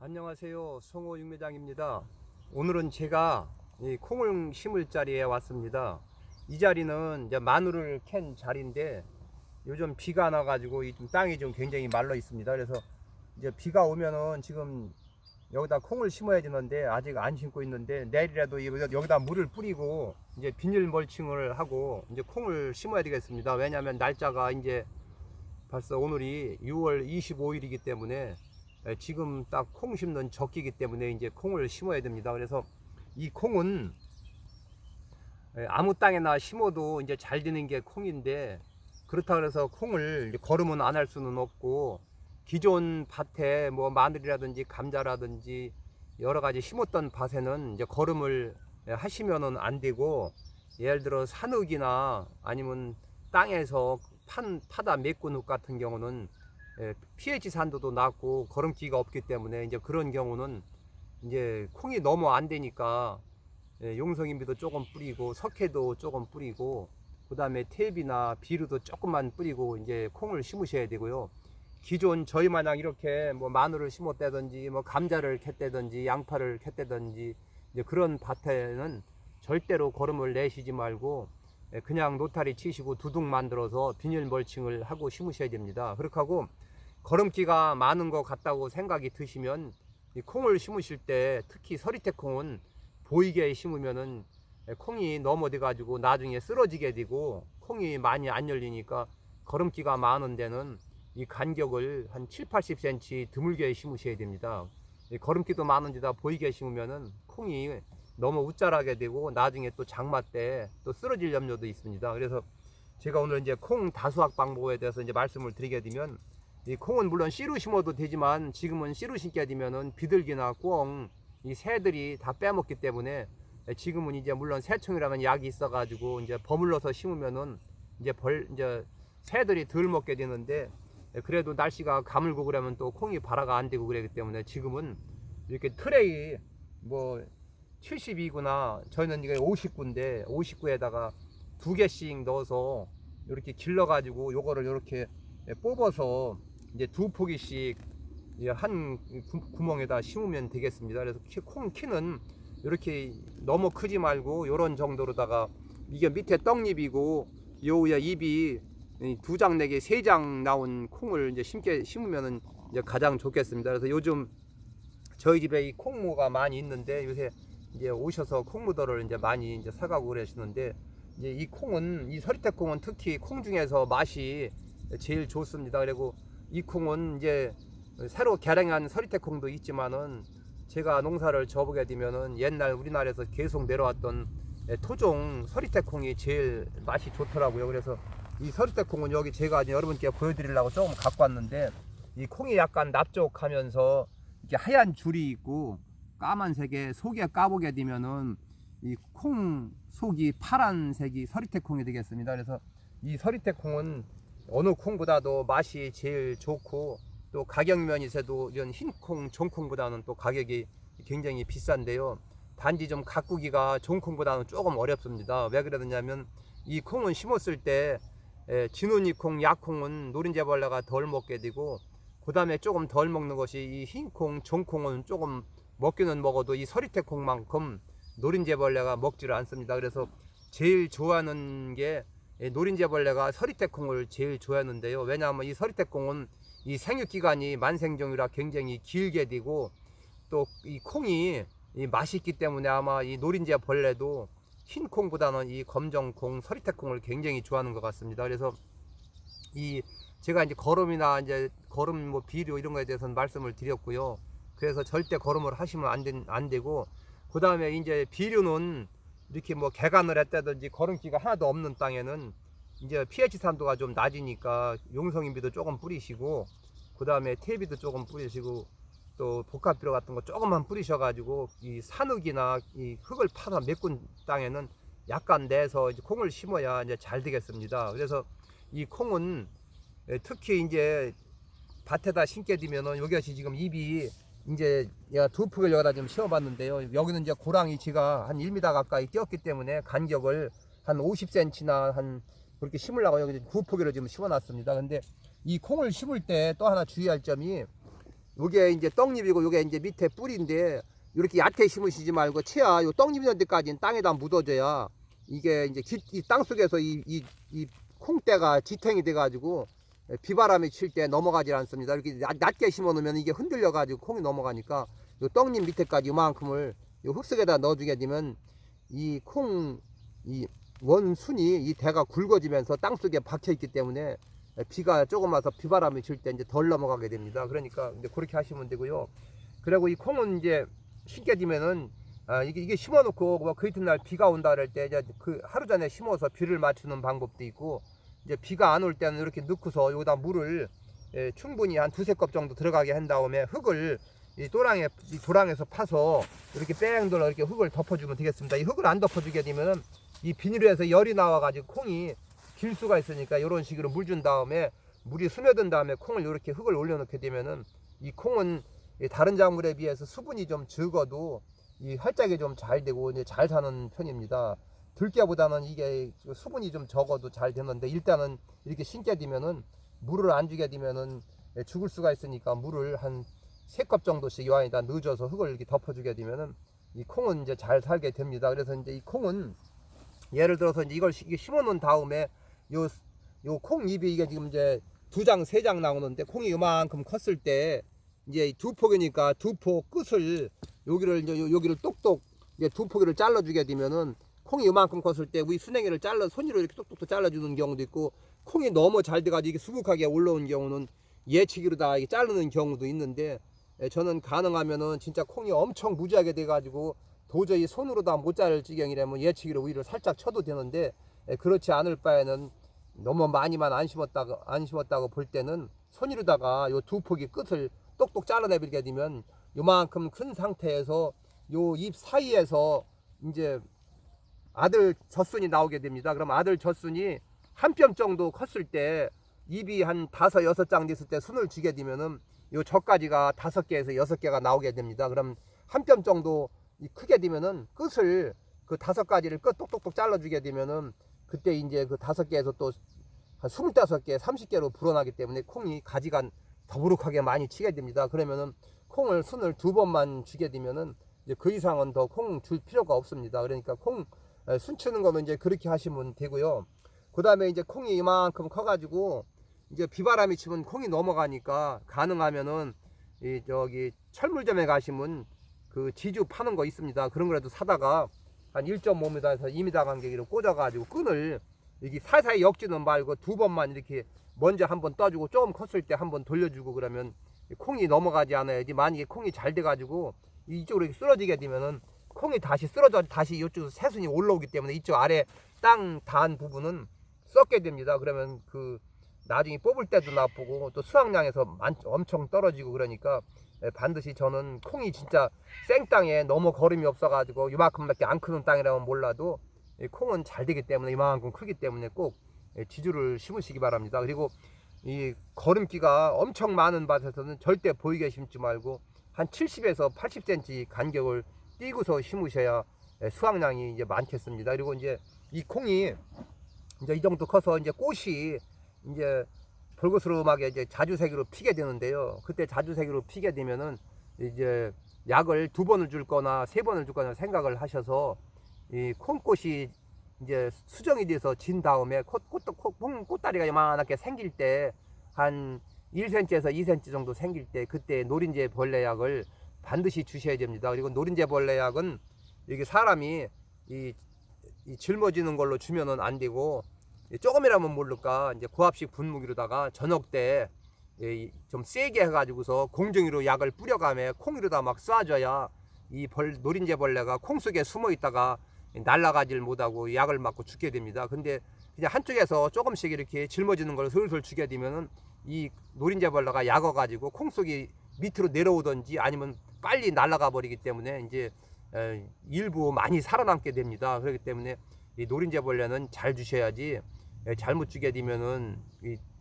안녕하세요. 송호 육매장입니다. 오늘은 제가 이 콩을 심을 자리에 왔습니다. 이 자리는 이제 마늘을 캔 자리인데 요즘 비가 나가지고 이 땅이 좀 굉장히 말라 있습니다. 그래서 이제 비가 오면은 지금 여기다 콩을 심어야 되는데 아직 안 심고 있는데 내일이라도 여기다 물을 뿌리고 이제 비닐 멀칭을 하고 이제 콩을 심어야 되겠습니다. 왜냐하면 날짜가 이제 벌써 오늘이 6월 25일이기 때문에 지금 딱 콩 심는 적기이기 때문에 이제 콩을 심어야 됩니다. 그래서 이 콩은 아무 땅에나 심어도 이제 잘 되는 게 콩인데, 그렇다 그래서 콩을 거름은 안 할 수는 없고, 기존 밭에 뭐 마늘이라든지 감자라든지 여러 가지 심었던 밭에는 이제 거름을 하시면은 안 되고, 예를 들어 산흙이나 아니면 땅에서 파다 메꾼 흙 같은 경우는 pH 산도도 낮고 거름기가 없기 때문에 이제 그런 경우는 이제 콩이 너무 안 되니까 용성인비도 조금 뿌리고 석회도 조금 뿌리고 그 다음에 탭이나 비료도 조금만 뿌리고 이제 콩을 심으셔야 되고요. 기존 저희 마냥 이렇게 뭐 마늘을 심었다든지 뭐 감자를 캤다든지 양파를 캤다든지 이제 그런 밭에는 절대로 거름을 내시지 말고 그냥 노타리 치시고 두둑 만들어서 비닐 멀칭을 하고 심으셔야 됩니다. 그렇게 하고 거름기가 많은 것 같다고 생각이 드시면 이 콩을 심으실 때 특히 서리태 콩은 보이게 심으면은 콩이 넘어져 가지고 나중에 쓰러지게 되고 콩이 많이 안 열리니까 거름기가 많은 데는 이 간격을 한 7-80cm 드물게 심으셔야 됩니다. 거름기도 많은 데다 보이게 심으면은 콩이 너무 우짜라게 되고 나중에 또 장마 때 또 쓰러질 염려도 있습니다. 그래서 제가 오늘 이제 콩 다수학 방법에 대해서 이제 말씀을 드리게 되면, 이 콩은 물론 씨로 심어도 되지만 지금은 씨로 심게 되면은 비둘기나 꿩 이 새들이 다 빼먹기 때문에 지금은 이제 물론 새총이라는 약이 있어가지고 이제 버물러서 심으면은 이제 새들이 덜 먹게 되는데, 그래도 날씨가 가물고 그러면 또 콩이 발화가 안 되고 그러기 때문에 지금은 이렇게 트레이 뭐 72구나 저희는 이게 59인데 59에다가 2개씩 넣어서 이렇게 길러 가지고 요거를 이렇게 뽑아서 이제 2포기씩 한 구멍에다 심으면 되겠습니다. 그래서 콩 키는 이렇게 너무 크지 말고 요런 정도로다가, 이게 밑에 떡잎이고 요 잎이 2장 내게 3장 나온 콩을 이제 심으면은 이제 가장 좋겠습니다. 그래서 요즘 저희 집에 이 콩무가 많이 있는데 요새 이제 오셔서 콩무더를 이제 많이 이제 사가고 그러시는데, 이제 이 콩은, 이 서리태 콩은 특히 콩 중에서 맛이 제일 좋습니다. 그리고 이 콩은 이제 새로 개량한 서리태 콩도 있지만은 제가 농사를 져보게 되면은 옛날 우리나라에서 계속 내려왔던 토종 서리태 콩이 제일 맛이 좋더라고요. 그래서 이 서리태 콩은 여기 제가 여러분께 보여드리려고 조금 갖고 왔는데, 이 콩이 약간 납족하면서 이렇게 하얀 줄이 있고 까만색에 속에 까보게 되면은 이 콩 속이 파란색이 서리태 콩이 되겠습니다. 그래서 이 서리태 콩은 어느 콩보다도 맛이 제일 좋고 또 가격 면에서도 이런 흰콩, 종콩보다는 또 가격이 굉장히 비싼데요. 단지 좀 가꾸기가 종콩보다는 조금 어렵습니다. 왜 그러냐면 이 콩은 심었을 때 진운이 콩, 약콩은 노린재벌레가 덜 먹게 되고, 그 다음에 조금 덜 먹는 것이 이 흰콩, 종콩은 조금 먹기는 먹어도 이 서리태 콩만큼 노린재벌레가 먹지를 않습니다. 그래서 제일 좋아하는 게 노린재벌레가 서리태 콩을 제일 좋아하는데요. 왜냐하면 이 서리태 콩은 이 생육기간이 만생종이라 굉장히 길게 되고 또 이 콩이 맛있기 때문에 아마 이 노린재벌레도 흰 콩보다는 이 검정콩, 서리태 콩을 굉장히 좋아하는 것 같습니다. 그래서 이 제가 이제 거름이나 이제 거름 뭐 비료 이런 거에 대해서는 말씀을 드렸고요. 그래서 절대 거름을 하시면 안 되고, 그 다음에 이제 비료는 이렇게 뭐 개간을 했다든지 거름기가 하나도 없는 땅에는 이제 pH 산도가 좀 낮으니까 용성인비도 조금 뿌리시고, 그 다음에 탭비도 조금 뿌리시고, 또 복합비료 같은 거 조금만 뿌리셔가지고 이 산흙이나 이 흙을 파서 메꾼 땅에는 약간 내서 이제 콩을 심어야 이제 잘 되겠습니다. 그래서 이 콩은 특히 이제 밭에다 심게 되면은 여기가 지금 잎이 이제 얘가 2폭을 여기다 좀 심어봤는데요. 여기는 이제 고랑이 지가 한 1m 가까이 뛰었기 때문에 간격을 한 50cm나 한 그렇게 심으려고 여기 9포기를 지금 심어놨습니다. 근데 이 콩을 심을 때 또 하나 주의할 점이, 요게 이제 떡잎이고 요게 이제 밑에 뿌리인데 이렇게 얕게 심으시지 말고 채야 요 떡잎 있는 데까지는 땅에다 묻어줘야 이게 이제 이 땅 속에서 이 콩대가 지탱이 돼가지고 비바람이 칠 때 넘어가지 않습니다. 이렇게 낮게 심어 놓으면 이게 흔들려 가지고 콩이 넘어가니까 요 떡잎 밑에까지 요만큼을 요 흙속에다 넣어주게 되면 이 콩 이 원순이 이 대가 굵어지면서 땅 속에 박혀 있기 때문에 비가 조금 와서 비바람이 칠 때 이제 덜 넘어가게 됩니다. 그러니까 이제 그렇게 하시면 되고요. 그리고 이 콩은 이제 심겨지면은 이게 심어놓고 뭐 그 이튿날 비가 온다 그럴 때 이제 그 하루 전에 심어서 비를 맞추는 방법도 있고 이제 비가 안 올 때는 이렇게 넣고서 여기다 물을 충분히 한 두세 컵 정도 들어가게 한 다음에 흙을 이 도랑에서 파서 이렇게 뺑 돌아 이렇게 흙을 덮어주면 되겠습니다. 이 흙을 안 덮어주게 되면은 이 비닐에서 열이 나와가지고 콩이 길 수가 있으니까 이런 식으로 물 준 다음에 물이 스며든 다음에 콩을 이렇게 흙을 올려놓게 되면은 이 콩은 다른 작물에 비해서 수분이 좀 적어도 이 활짝이 좀 잘 되고 이제 잘 사는 편입니다. 들깨보다는 이게 수분이 좀 적어도 잘 되는데 일단은 이렇게 심게 되면은 물을 안 주게 되면은 죽을 수가 있으니까 물을 한 3컵 정도씩 이 안에다 넣어줘서 흙을 이렇게 덮어주게 되면은 이 콩은 이제 잘 살게 됩니다. 그래서 이제 이 콩은 예를 들어서 이제 이걸 심어 놓은 다음에 요 콩잎이 이게 지금 이제 2장 3장 나오는데 콩이 요만큼 컸을 때 이제 2폭이니까 2폭 끝을 여기를 똑똑 이제 2포기를 잘라주게 되면은 콩이 요만큼 컸을 때 우리 순행이를 손으로 이렇게 똑똑똑 잘라주는 경우도 있고 콩이 너무 잘 돼가지고 이게 수북하게 올라온 경우는 예치기로 다 이렇게 자르는 경우도 있는데 저는 가능하면은 진짜 콩이 엄청 무지하게 돼가지고 도저히 손으로 다 못 자를 지경이라면 예치기로 위를 살짝 쳐도 되는데 그렇지 않을 바에는 너무 많이만 안 심었다고 볼 때는 손으로다가 요 2포기 끝을 똑똑 잘라내버리게 되면 요만큼 큰 상태에서 요 잎 사이에서 이제 아들 젖순이 나오게 됩니다. 그럼 아들 젖순이 한 뼘 정도 컸을 때 잎이 한 5, 6장 됐을 때 순을 쥐게 되면은 요 젖가지가 5개에서 6개가 나오게 됩니다. 그럼 한 뼘 정도 크게 되면은 끝을 그 5가지를 끝 똑똑똑 잘라주게 되면은 그때 이제 그 5개에서 또 한 25개, 30개로 불어나기 때문에 콩이 가지가 더부룩하게 많이 치게 됩니다. 그러면은 콩을 순을 2번만 주게 되면은 이제 그 이상은 더 콩 줄 필요가 없습니다. 그러니까 콩 순 치는 거면 이제 그렇게 하시면 되고요. 그 다음에 이제 콩이 이만큼 커가지고 이제 비바람이 치면 콩이 넘어가니까 가능하면은 이 저기 철물점에 가시면 그 지주 파는 거 있습니다. 그런 거라도 사다가 한 1.5m에서 2m 간격으로 꽂아가지고 끈을 이게 사이사이 엮지는 말고 2번만 이렇게 먼저 한번 떠주고 조금 컸을 때 한번 돌려주고 그러면 콩이 넘어가지 않아야지. 만약에 콩이 잘 돼가지고 이쪽으로 이렇게 쓰러지게 되면은 콩이 다시 쓰러져 다시 이쪽에서 새순이 올라오기 때문에 이쪽 아래 땅 닿은 부분은 썩게 됩니다. 그러면 그 나중에 뽑을 때도 나쁘고 또 수확량에서 엄청 떨어지고 그러니까 반드시 저는 콩이 진짜 생땅에 너무 거름이 없어가지고 이만큼밖에 안 크는 땅이라면 몰라도 콩은 잘 되기 때문에 이만큼 크기 때문에 꼭 지주를 심으시기 바랍니다. 그리고 이 거름기가 엄청 많은 밭에서는 절대 보이게 심지 말고 한 70에서 80cm 간격을 띄고서 심으셔야 수확량이 이제 많겠습니다. 그리고 이제 이 콩이 이제 이 정도 커서 이제 꽃이 이제 벌거스름하게 이제 자주색으로 피게 되는데요. 그때 자주색으로 피게 되면은 이제 약을 2번을 줄 거나 3번을 줄 거나 생각을 하셔서 이 콩꽃이 이제 수정이 돼서 진 다음에 꽃다리가 요만하게 생길 때 한 1cm에서 2cm 정도 생길 때 그때 노린재 벌레약을 반드시 주셔야 됩니다. 그리고 노린재 벌레약은 이게 사람이 이 짊어지는 걸로 주면은 안 되고 조금이라면 모를까 이제 고압식 분무기로다가 저녁 때 좀 세게 해가지고서 공중으로 약을 뿌려가며 콩으로다 막 쏴줘야 이 노린재 벌레가 콩 속에 숨어 있다가 날아가질 못하고 약을 맞고 죽게 됩니다. 근데 그냥 한쪽에서 조금씩 이렇게 짊어지는 걸 슬슬 주게 되면은 이 노린재 벌레가 약어가지고 콩 속이 밑으로 내려오든지 아니면 빨리 날아가 버리기 때문에 이제 일부 많이 살아남게 됩니다. 그렇기 때문에 이 노린재 벌레는 잘 주셔야지 잘못 주게 되면은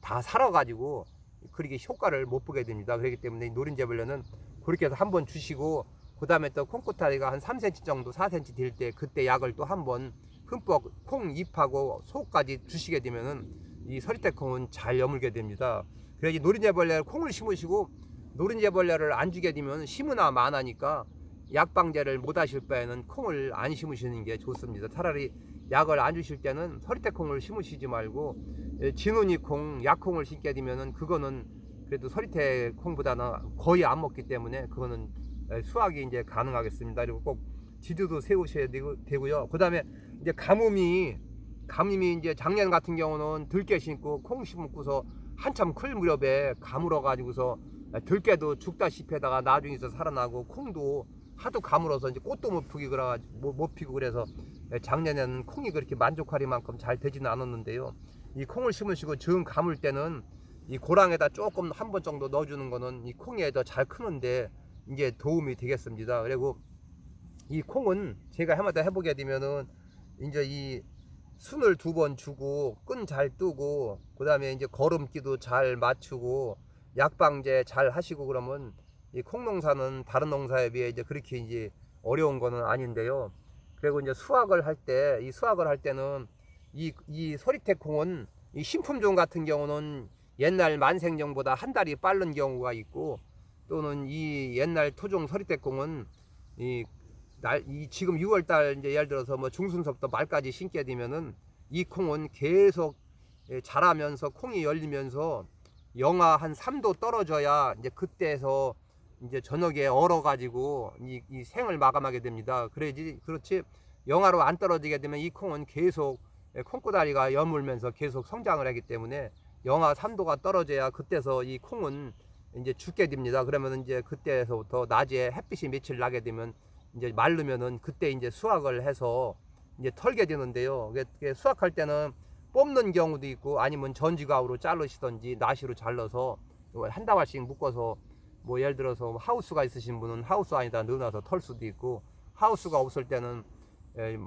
다 살아가지고 그렇게 효과를 못 보게 됩니다. 그렇기 때문에 노린재 벌레는 그렇게 해서 한번 주시고 그 다음에 또 콩꽃다리가 한 3cm 정도 4cm 될 때 그때 약을 또 한번 흠뻑 콩 잎하고 속까지 주시게 되면은 이 서리태 콩은 잘 여물게 됩니다. 그래서 노린재 벌레 콩을 심으시고 노른재벌레를 안 주게 되면 심으나 마나니까 약방제를 못 하실 바에는 콩을 안 심으시는 게 좋습니다. 차라리 약을 안 주실 때는 서리태콩을 심으시지 말고 진운이 콩, 약콩을 심게 되면은 그거는 그래도 서리태콩보다는 거의 안 먹기 때문에 그거는 수확이 이제 가능하겠습니다. 그리고 꼭 지두도 세우셔야 되고요. 그 다음에 이제 가뭄이 이제 작년 같은 경우는 들깨 심고 콩 심고서 한참 클 무렵에 가물어 가지고서 들깨도 죽다시피 하다가 나중에서 살아나고 콩도 하도 가물어서 이제 꽃도 못 피고 못 피고 그래서 작년에는 콩이 그렇게 만족하리만큼 잘 되지는 않았는데요. 이 콩을 심으시고 정 감을 때는 이 고랑에다 조금 한 번 정도 넣어주는 거는 이 콩이 더 잘 크는데 이제 도움이 되겠습니다. 그리고 이 콩은 제가 해마다 해보게 되면은 이제 이 순을 2번 주고 끈 잘 뜨고 그 다음에 이제 거름기도 잘 맞추고 약방제 잘 하시고 그러면 이 콩농사는 다른 농사에 비해 이제 그렇게 이제 어려운 거는 아닌데요. 그리고 이제 수확을 할 때는 이 서리태콩은 이 신품종 같은 경우는 옛날 만생종보다 한 달이 빠른 경우가 있고 또는 이 옛날 토종 서리태콩은 이 지금 6월달 이제 예를 들어서 뭐 중순서부터 말까지 심게 되면은 이 콩은 계속 자라면서 콩이 열리면서 영하 한 3도 떨어져야 이제 그때서 이제 저녁에 얼어 가지고 이 생을 마감하게 됩니다. 그렇지 영하로 안 떨어지게 되면 이 콩은 계속 콩고다리가 여물면서 계속 성장을 하기 때문에 영하 3도가 떨어져야 그때서 이 콩은 이제 죽게 됩니다. 그러면 이제 그때서부터 낮에 햇빛이 며칠 나게 되면 이제 마르면은 그때 이제 수확을 해서 이제 털게 되는데요. 수확할 때는 뽑는 경우도 있고 아니면 전지가우로 자르시던지 나시로 잘라서 한 다발씩 묶어서 뭐 예를 들어서 하우스가 있으신 분은 하우스 안에다 넣어놔서 털 수도 있고 하우스가 없을 때는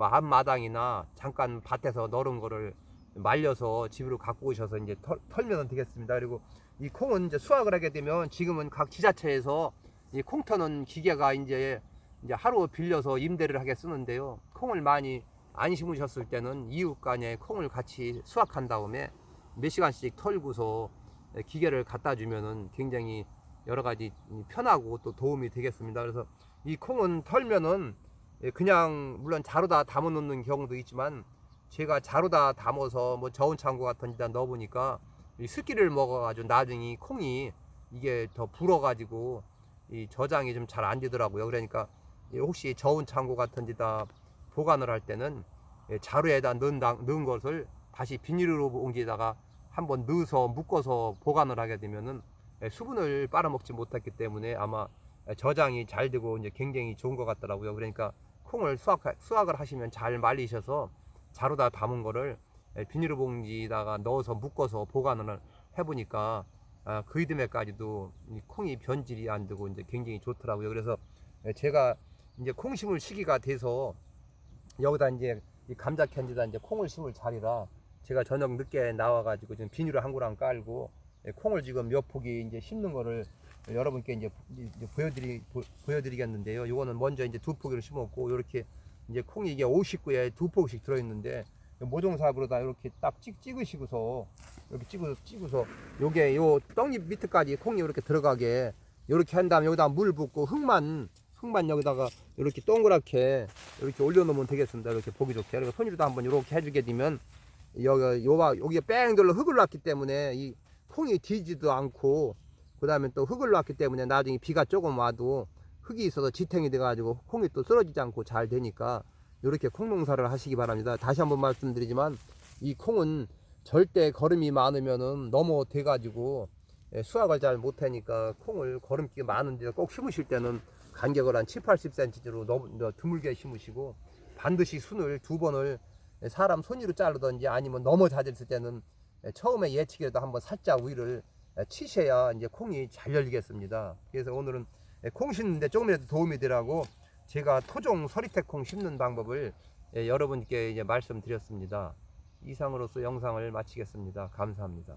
앞마당이나 잠깐 밭에서 널은 거를 말려서 집으로 갖고 오셔서 이제 털면 되겠습니다. 그리고 이 콩은 이제 수확을 하게 되면 지금은 각 지자체에서 이 콩 터는 기계가 이제 하루 빌려서 임대를 하게 쓰는데요. 콩을 많이 안 심으셨을 때는 이웃 간에 콩을 같이 수확한 다음에 몇 시간씩 털고서 기계를 갖다 주면은 굉장히 여러 가지 편하고 또 도움이 되겠습니다. 그래서 이 콩은 털면은 그냥 물론 자루다 담아 놓는 경우도 있지만 제가 자루다 담아서 뭐 저온 창고 같은 데다 넣어 보니까 이 습기를 먹어 가지고 나중에 콩이 이게 더 불어 가지고 이 저장이 좀 잘 안 되더라고요. 그러니까 혹시 저온 창고 같은 데다 보관을 할 때는 자루에다 넣은 것을 다시 비닐로 옮기다가 한번 넣어서 묶어서 보관을 하게 되면은 수분을 빨아먹지 못했기 때문에 아마 저장이 잘 되고 이제 굉장히 좋은 것 같더라고요. 그러니까 콩을 수확을 하시면 잘 말리셔서 자루다 담은 거를 비닐봉지에다가 넣어서 묶어서 보관을 해보니까 그 이듬해까지도 콩이 변질이 안 되고 이제 굉장히 좋더라고요. 그래서 제가 이제 콩 심을 시기가 돼서 여기다 이제 이 감자 캔디다 이제 콩을 심을 자리라 제가 저녁 늦게 나와가지고 지금 비닐을 한 고랑 깔고 콩을 지금 몇 포기 이제 심는 거를 여러분께 이제 보여드리겠는데요. 이거는 먼저 이제 2포기를 심었고 이렇게 이제 콩이 이게 50구에 2포기씩 들어있는데 모종삽으로다 이렇게 딱 찍으시고서 이렇게 찍어서 요게 요 떡잎 밑에까지 콩이 이렇게 들어가게 이렇게 한 다음에 여기다 물 붓고 흙만 여기다가 이렇게 동그랗게 이렇게 올려놓으면 되겠습니다. 이렇게 보기 좋게. 그리고 손으로도 한번 이렇게 해주게 되면 여기에 뺑 돌로 흙을 놨기 때문에 이 콩이 뒤지도 않고 그 다음에 또 흙을 놨기 때문에 나중에 비가 조금 와도 흙이 있어서 지탱이 돼가지고 콩이 또 쓰러지지 않고 잘 되니까 이렇게 콩 농사를 하시기 바랍니다. 다시 한번 말씀드리지만 이 콩은 절대 거름이 많으면은 넘어 돼가지고 수확을 잘 못하니까 콩을 거름기 많은 데다 꼭 심으실 때는 간격을 한 7-80cm로 드물게 심으시고 반드시 순을 2번을 사람 손으로 자르든지 아니면 너무 잦았을 때는 처음에 예측이라도 한번 살짝 위를 치셔야 이제 콩이 잘 열리겠습니다. 그래서 오늘은 콩 심는데 조금이라도 도움이 되라고 제가 토종 서리태콩 심는 방법을 여러분께 이제 말씀드렸습니다. 이상으로서 영상을 마치겠습니다. 감사합니다.